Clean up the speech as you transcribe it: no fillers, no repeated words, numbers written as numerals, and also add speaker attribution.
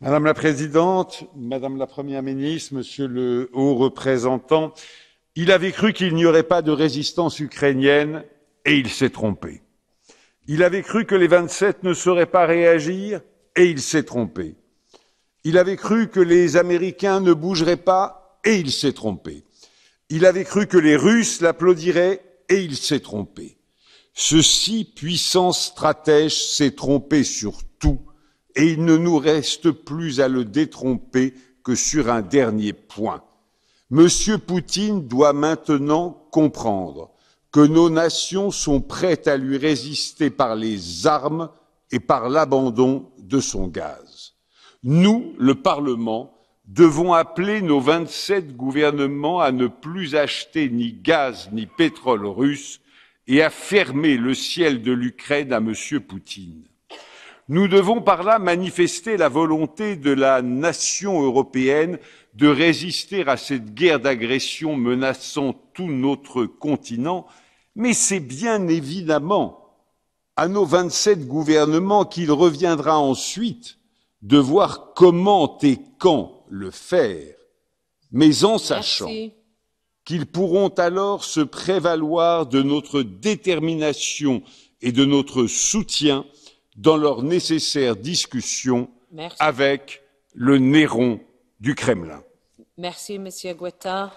Speaker 1: Madame la Présidente, Madame la Première ministre, Monsieur le Haut représentant, il avait cru qu'il n'y aurait pas de résistance ukrainienne et il s'est trompé. Il avait cru que les 27 ne sauraient pas réagir et il s'est trompé. Il avait cru que les Américains ne bougeraient pas et il s'est trompé. Il avait cru que les Russes l'applaudiraient et il s'est trompé. Ce si puissant stratège s'est trompé sur tout et il ne nous reste plus à le détromper que sur un dernier point. Monsieur Poutine doit maintenant comprendre que nos nations sont prêtes à lui résister par les armes et par l'abandon de son gaz. Nous, le Parlement, devons appeler nos 27 gouvernements à ne plus acheter ni gaz ni pétrole russe et à fermer le ciel de l'Ukraine à Monsieur Poutine. Nous devons par là manifester la volonté de la nation européenne de résister à cette guerre d'agression menaçant tout notre continent, mais c'est bien évidemment à nos 27 gouvernements qu'il reviendra ensuite de voir comment et quand le faire, mais en sachant qu'ils pourront alors se prévaloir de notre détermination et de notre soutien dans leurs nécessaires discussions avec le Néron du Kremlin.
Speaker 2: Merci, Monsieur Guetta.